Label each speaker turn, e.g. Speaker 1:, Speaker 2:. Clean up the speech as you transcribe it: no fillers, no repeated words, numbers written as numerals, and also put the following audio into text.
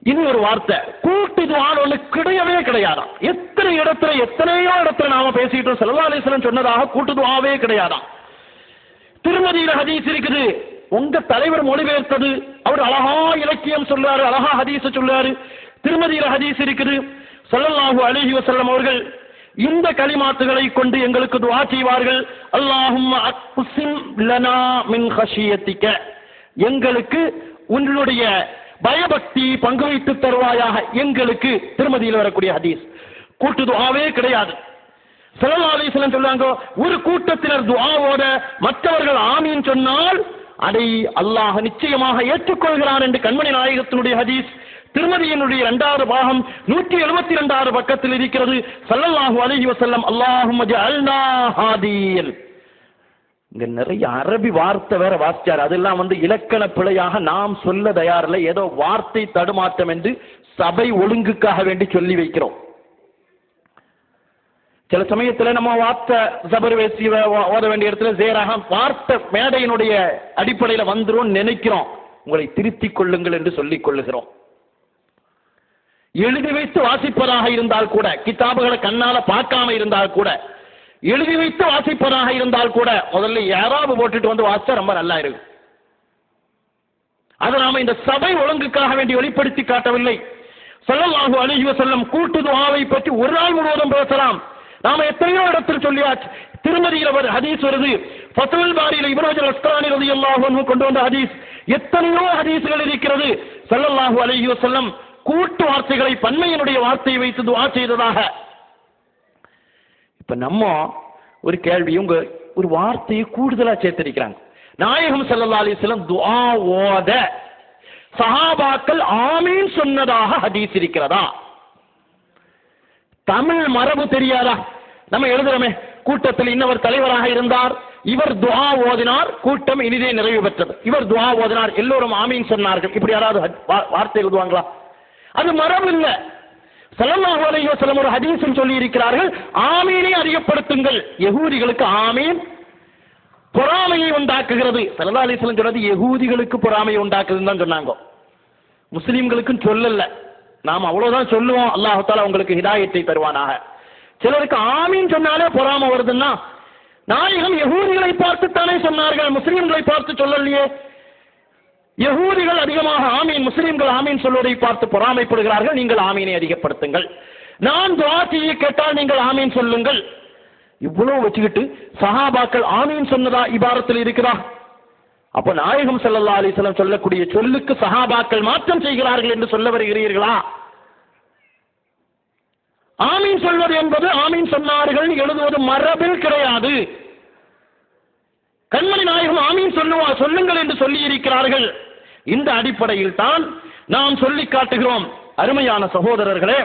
Speaker 1: இது ஒரு வார்த்தை. கூட்டு துஆன்னு ஒண்ணு கிடையவே கிடையாதாம். எத்தனையோ இடத்துல நாம பேசிட்டோம். ஸல்லல்லாஹு அலைஹி வஸல்லம் சொன்னதாக கூட்டு துஆவே கிடையாதாம். திருமதியில ஹதீஸ் இருக்குது. உங்க தலைவர் மொழிபெயர்த்தது. அவர் அழகா இலக்கியம் சொல்றாரு, அழகா ஹதீஸ் சொல்றாரு. திருமதியில ஹதீஸ் இருக்குது. ஸல்லல்லாஹு அலைஹி வஸல்லம் அவர்கள் இந்த கலிமாத்துகளை கொண்டு எங்களுக்கு துஆ செய்வார்கள். அல்லாஹும்ம அக்ஸிம் லனா மின் ஹஷியத்திக, எங்களுக்கு உன்னுடைய பயபக்தி பங்கு வைத்து தருவாயாக எங்களுக்கு. திருமதியில் வரக்கூடிய ஹதீஸ். கூட்டு துஆவே கிடையாது. ஸல்லல்லாஹு அலைஹி வஸல்லம் சொல்றாங்க, ஒரு கூட்டத்தினர் துஆவோட மற்றவர்கள் ஆமீன் சொன்னால் அதை அல்லாஹ் நிச்சயமாக ஏற்றுக்கொள்கிறான் என்று கண்மணி நாயகத்தினுடைய ஹதீஸ் திருமதியினுடைய 2வது பாகம் 172வது பக்கத்தில் இருக்கிறது. ஸல்லல்லாஹு அலைஹி வஸல்லம் அல்லாஹும்ம ஜஅல்னா ஹாதியன். இங்க நிறைய அரபி வார்த்தை வேற வாசிச்சார். அதெல்லாம் இலக்கண பிழையாக நாம் சொல்ல தயாரில்லை. ஏதோ வார்த்தை தடுமாற்றம் என்று சபை ஒழுங்குக்காக வேண்டி சொல்லி வைக்கிறோம். சில சமயத்தில் நம்ம வார்த்தை ஜபர் வேசி ஓத வேண்டிய இடத்துல சேராக வார்த்தை மேடையினுடைய அடிப்படையில் வந்துரும் நினைக்கிறோம். உங்களை திருத்திக் கொள்ளுங்கள் என்று சொல்லிக் கொள்ளுகிறோம். எழுதி வைத்து வாசிப்பதாக இருந்தால் கூட, கிதாபுகளை கண்ணால பார்க்காம இருந்தால் கூட, எழுதி வைத்து வாசிப்பதாக இருந்தால் கூட முதல்ல யாராவது போட்டுட்டு வந்து வாசிச்சா ரொம்ப நல்லா இருக்கு. அதை நாம இந்த சபை ஒழுங்குக்காக வேண்டி வெளிப்படுத்தி காட்டவில்லை. ஸல்லல்லாஹு அலைஹி வஸல்லம் கூட்டு துஆவை பற்றி ஒரு நாள் முழுவதும் பேசலாம். நாம எத்தனையோ இடத்தில் சொல்லியாச்சு. திருமதியில் ஒரு ஹதீஸ் வருது. ஃபத்ஹுல் பாரியில் இப்னு ஹஜர் அஸ்கலானி ரலியல்லாஹு அன்ஹு கொண்டு வந்த ஹதீஸ். எத்தனையோ ஹதீஸ்கள் இருக்கிறது. ஸல்லல்லாஹு அலைஹி வஸல்லம் கூட்டு வார்த்தைகளை பன்மையினுடைய வார்த்தையை வைத்து துஆ செய்ததாக. இப்ப நம்ம ஒரு கேள்வி, உங்க ஒரு வார்த்தையை கூடுதலா சேர்த்திருக்கிறாங்க. நாயகம் ஸல்லல்லாஹு அலைஹி வஸல்லம் துஆ ஓத சஹாபாக்கள் ஆமீன் சொன்னதாக ஹதீஸ் இருக்கிறதா? தமிழ் மரபு தெரியாதா? நம்ம எழுதுறோமே, கூட்டத்தில் இன்னவர் தலைவராக இருந்தார், இவர் துஆ ஓதினார், கூட்டம் இனிதே நிறைவு பெற்றது. இவர் துஆ ஓதினார், எல்லோரும் ஆமீன் சொன்னார்கள். இப்படி யாராவது வார்த்தை எழுதுவாங்களா? அது மரபு இல்லை. ஸல்லல்லாஹு அலைஹி வஸல்லம் ஒரு ஹதீஸில் சொல்லி இருக்கிறார்கள், ஆமீனை அதிகப்படுத்துங்கள். யகூதிகளுக்கு ஆமீன் பொறாமையை உண்டாக்குகிறது. ஸல்லல்லாஹு அலைஹி வஸல்லம் சொன்னது யகூதிகளுக்கு பொறாமையை உண்டாக்குதுன்னு தான் சொன்னாங்க. முஸ்லிம்களுக்கும் சொல்லல. நாம் அவ்வளவுதான் சொல்லுவோம், அல்லாஹ் தஆலா உங்களுக்கு ஹிதாயத்தை தருவானாக. சிலருக்கு ஆமீன் சொன்னாலே பொறாமை வருதுன்னா, நாயகம் யகூதிகளை பார்த்துத்தானே சொன்னார்கள், முஸ்லிம்களை பார்த்து சொல்லலையே. யகூதிகள் அதிகமாக ஆமீன், முஸ்லிம்கள் ஆமீன் சொல்வதை பார்த்து பொறாமைப்படுகிறார்கள். நீங்கள் ஆமீனை அதிகப்படுத்துங்கள். நான் துஆ செய்ய கேட்டால் நீங்கள் ஆமீன் சொல்லுங்கள். இவ்வளவு வச்சுக்கிட்டு சஹாபாக்கள் ஆமீன் சொன்னதா இபாரத்தில் இருக்கிறா? அப்ப நாயகம் ஸல்லல்லாஹு அலைஹி வஸல்லம் சொல்லக்கூடிய சொல்லுக்கு சஹாபாக்கள் மாற்றம் செய்கிறார்கள் என்று சொல்ல வருகிறீர்களா? ஆமீன் சொல்வது என்பது ஆமீன் சொன்னார்கள் எழுதுவது மரபில் கிடையாது. கண்மணி நாயகம் ஆமீன் சொல்லுங்கள் என்று சொல்லி இருக்கிறார்கள். இந்த அடிப்படையில் தான் நாம் சொல்லி காட்டுகிறோம். அருமையான சகோதரர்களே,